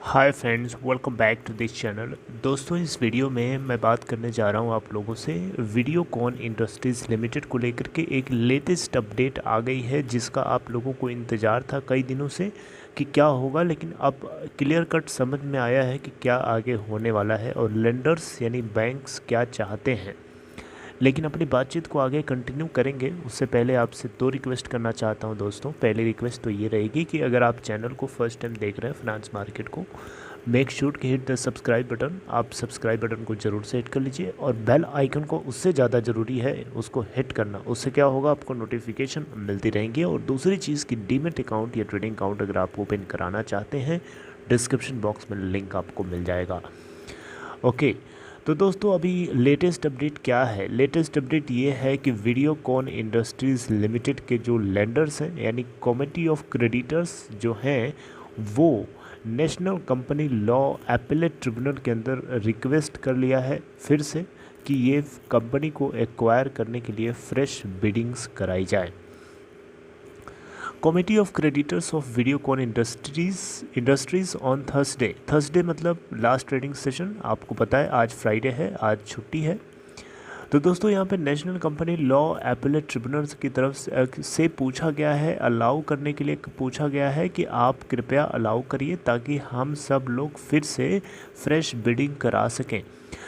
Hi friends, welcome back to this channel. दोस्तों, इस video में मैं बात करने जा रहा हूं आप लोगों से वीडियोकॉन इंडस्ट्रीज़ लिमिटेड को लेकर के। एक लेटेस्ट अपडेट आ गई है जिसका आप लोगों को इंतज़ार था कई दिनों से कि क्या होगा, लेकिन अब क्लियर कट समझ में आया है कि क्या आगे होने वाला है और लेंडर्स यानी बैंक्स क्या चाहते हैं। लेकिन अपनी बातचीत को आगे कंटिन्यू करेंगे उससे पहले आपसे दो रिक्वेस्ट करना चाहता हूं दोस्तों। पहली रिक्वेस्ट तो ये रहेगी कि अगर आप चैनल को फर्स्ट टाइम देख रहे हैं फाइनेंस मार्केट को, मेक श्योर कि हिट द सब्सक्राइब बटन। आप सब्सक्राइब बटन को ज़रूर से हिट कर लीजिए और बेल आइकन को उससे ज़्यादा ज़रूरी है उसको हिट करना। उससे क्या होगा, आपको नोटिफिकेशन मिलती रहेंगी। और दूसरी चीज़ कि डीमेट अकाउंट या ट्रेडिंग अकाउंट अगर आप ओपन कराना चाहते हैं, डिस्क्रिप्शन बॉक्स में लिंक आपको मिल जाएगा। ओके, तो दोस्तों अभी लेटेस्ट अपडेट क्या है। लेटेस्ट अपडेट ये है कि वीडियोकॉन इंडस्ट्रीज़ लिमिटेड के जो लेंडर्स हैं यानी कमिटी ऑफ क्रेडिटर्स जो हैं, वो national company law appellate tribunal के अंदर रिक्वेस्ट कर लिया है फिर से कि ये कंपनी को एक्वायर करने के लिए फ्रेश बिडिंग्स कराई जाए। Committee of creditors of Videocon industries on Thursday मतलब लास्ट ट्रेडिंग सेशन। आपको पता है आज फ्राइडे है, आज छुट्टी है। तो दोस्तों यहाँ पे national company law appellate tribunal की तरफ से पूछा गया है, अलाउ करने के लिए पूछा गया है कि आप कृपया अलाउ करिए ताकि हम सब लोग फिर से फ्रेश बिडिंग करा सकें।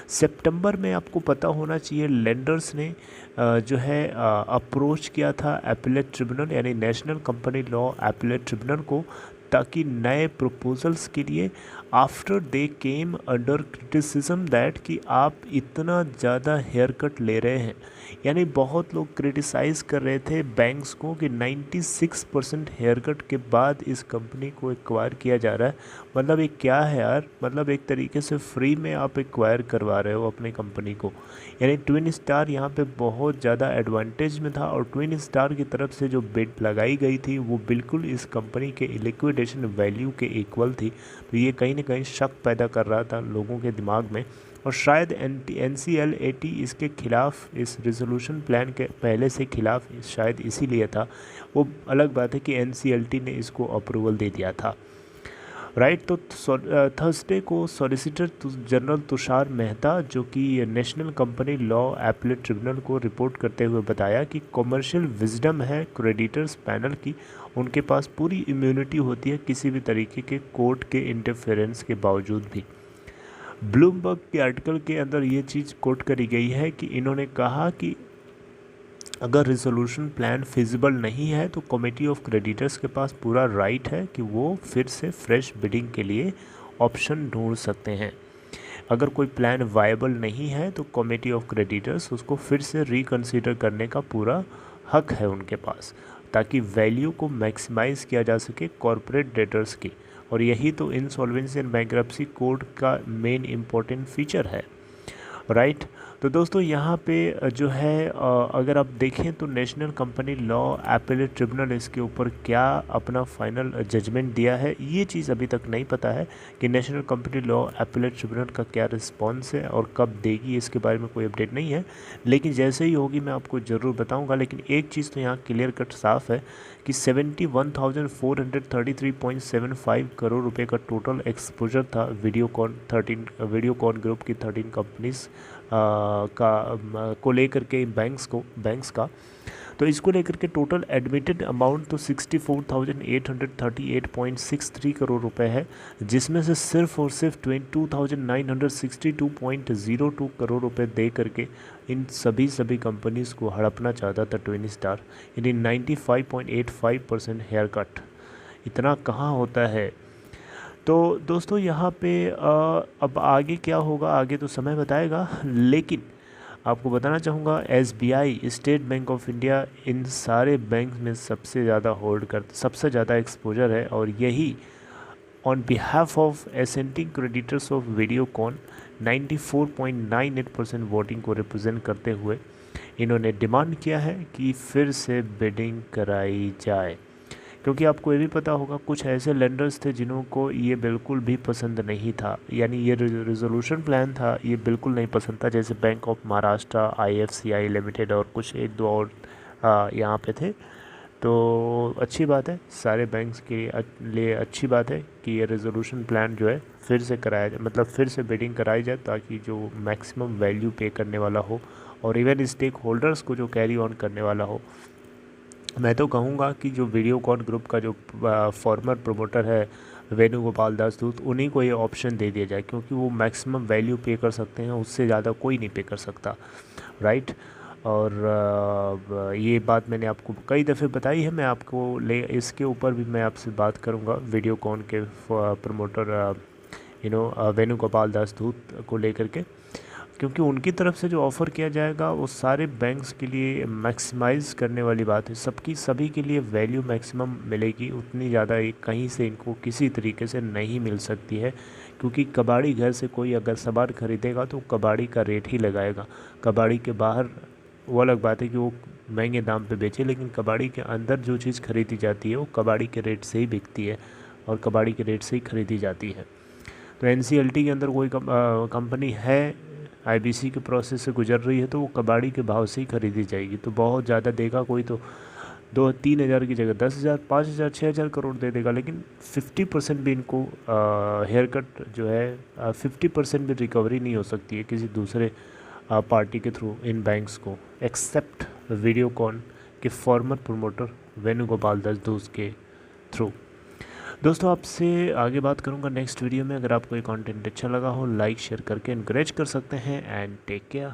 सितंबर में आपको पता होना चाहिए लेंडर्स ने जो है अप्रोच किया था एपेलेट ट्रिब्यूनल यानी national company law appellate tribunal को, ताकि नए प्रपोजल्स के लिए after they came under criticism that कि आप इतना ज़्यादा हेयर कट ले रहे हैं। यानी बहुत लोग क्रिटिसाइज़ कर रहे थे बैंक्स को कि 96% हेयर कट के बाद इस कंपनी को एक्वायर किया जा रहा है। मतलब ये क्या है यार, मतलब एक तरीके से फ्री में आप एक्वायर करवा रहे हो अपनी कंपनी को। यानी ट्विन स्टार यहाँ पे बहुत ज़्यादा एडवांटेज में था और ट्विन स्टार की तरफ से जो बिड लगाई गई थी वो बिल्कुल इस कंपनी के लिक्विडेशन वैल्यू के इक्वल थी। तो ये कहीं ना कहीं शक पैदा कर रहा था लोगों के दिमाग में। और शायद NCLAT इसके खिलाफ, इस रेजोल्यूशन प्लान के पहले से खिलाफ शायद इसीलिए था। वो अलग बात है कि NCLT ने इसको अप्रूवल दे दिया था, राइट। तो थर्सडे को सॉलिसिटर जनरल तुषार मेहता जो कि national company law appellate tribunal को रिपोर्ट करते हुए बताया कि कमर्शियल विजडम है क्रेडिटर्स पैनल की, उनके पास पूरी इम्यूनिटी होती है किसी भी तरीके के कोर्ट के इंटरफेरेंस के बावजूद भी। ब्लूमबर्ग के आर्टिकल के अंदर ये चीज़ कोट करी गई है कि इन्होंने कहा कि अगर रिजोल्यूशन प्लान फिजिबल नहीं है तो कमेटी ऑफ क्रेडिटर्स के पास पूरा राइट है कि वो फिर से फ्रेश बिडिंग के लिए ऑप्शन ढूंढ सकते हैं। अगर कोई प्लान वायबल नहीं है तो कमेटी ऑफ क्रेडिटर्स उसको फिर से रिकंसीडर करने का पूरा हक है उनके पास, ताकि वैल्यू को मैक्सिमाइज़ किया जा सके कॉरपोरेट डेटर्स की। और यही तो इंसॉल्वेंसी एंड बैंक्रप्सी कोड का मेन इम्पोर्टेंट फीचर है, राइट। तो दोस्तों यहाँ पे जो है अगर आप देखें तो national company law appellate tribunal इसके ऊपर क्या अपना फाइनल जजमेंट दिया है ये चीज़ अभी तक नहीं पता है कि national company law appellate tribunal का क्या रिस्पॉन्स है और कब देगी, इसके बारे में कोई अपडेट नहीं है। लेकिन जैसे ही होगी मैं आपको ज़रूर बताऊँगा। लेकिन एक चीज़ तो यहाँ क्लियर कट साफ है कि 71,433.75 करोड़ रुपए का टोटल एक्सपोजर था वीडियोकॉन ग्रुप की 13 कंपनीज को लेकर के बैंक्स का। तो इसको लेकर के टोटल एडमिटेड अमाउंट तो 64,838.63 करोड़ रुपए है, जिसमें से सिर्फ और सिर्फ 22,962.02 करोड़ रुपए दे करके इन सभी कंपनीज़ को हड़पना चाहता था ट्विन स्टार। यानी 95.85% हेयर कट, इतना कहाँ होता है। तो दोस्तों यहाँ पे अब आगे क्या होगा आगे तो समय बताएगा। लेकिन आपको बताना चाहूँगा SBI state bank of India in सारे बैंक में सबसे ज़्यादा सबसे ज़्यादा एक्सपोजर है। और यही on behalf of assenting creditors of Videocon 94.98% voting को रिप्रेजेंट करते हुए इन्होंने डिमांड किया है कि फिर से बिडिंग कराई जाए। क्योंकि आपको ये भी पता होगा कुछ ऐसे लेंडर्स थे जिन्हों को ये बिल्कुल भी पसंद नहीं था, यानी ये रिजोल्यूशन प्लान था ये बिल्कुल नहीं पसंद था, जैसे bank of Maharashtra, IFCI limited और कुछ एक दो और यहाँ पे थे। तो अच्छी बात है, सारे बैंक्स के लिए अच्छी बात है कि ये रेजोल्यूशन प्लान जो है फिर से कराया जाए, मतलब फिर से बिडिंग कराई जाए, ताकि जो मैक्सिमम वैल्यू पे करने वाला हो और इवन स्टेक होल्डर्स को जो कैरी ऑन करने वाला हो। मैं तो कहूँगा कि जो वीडियोकॉन ग्रुप का जो फॉर्मर प्रमोटर है वेणुगोपाल दास दूत, उन्हीं को ये ऑप्शन दे दिया जाए, क्योंकि वो मैक्सिमम वैल्यू पे कर सकते हैं, उससे ज़्यादा कोई नहीं पे कर सकता, राइट। और ये बात मैंने आपको कई दफ़े बताई है, मैं आपको इसके ऊपर भी मैं आपसे बात करूँगा वीडियोकॉन के प्रमोटर वेणुगोपाल दास दूत को लेकर के, क्योंकि उनकी तरफ से जो ऑफ़र किया जाएगा वो सारे बैंक्स के लिए मैक्सिमाइज़ करने वाली बात है, सभी के लिए वैल्यू मैक्सिमम मिलेगी, उतनी ज़्यादा कहीं से इनको किसी तरीके से नहीं मिल सकती है। क्योंकि कबाड़ी घर से कोई अगर सामान खरीदेगा तो कबाड़ी का रेट ही लगाएगा, कबाड़ी के बाहर वो अलग बात है कि वो महंगे दाम पे बेचे, लेकिन कबाड़ी के अंदर जो चीज़ खरीदी जाती है वो कबाड़ी के रेट से ही बिकती है और कबाड़ी के रेट से ही खरीदी जाती है। तो NCLT के अंदर कोई कंपनी है IBC के प्रोसेस से गुजर रही है तो वो कबाड़ी के भाव से ही खरीदी जाएगी, तो बहुत ज़्यादा देगा कोई तो 2-3 हज़ार की जगह 10,000, 5,000, 6,000 करोड़ दे देगा, लेकिन 50% भी इनको हेयर कट जो है 50% भी रिकवरी नहीं हो सकती है किसी दूसरे पार्टी के थ्रू इन बैंक्स को, एक्सेप्ट वीडियोकॉन के फॉर्मर प्रमोटर वेणुगोपाल दास दूत के थ्रू। दोस्तों आपसे आगे बात करूंगा नेक्स्ट वीडियो में। अगर आपको ये कंटेंट अच्छा लगा हो, लाइक शेयर करके इनकरेज कर सकते हैं। And take care.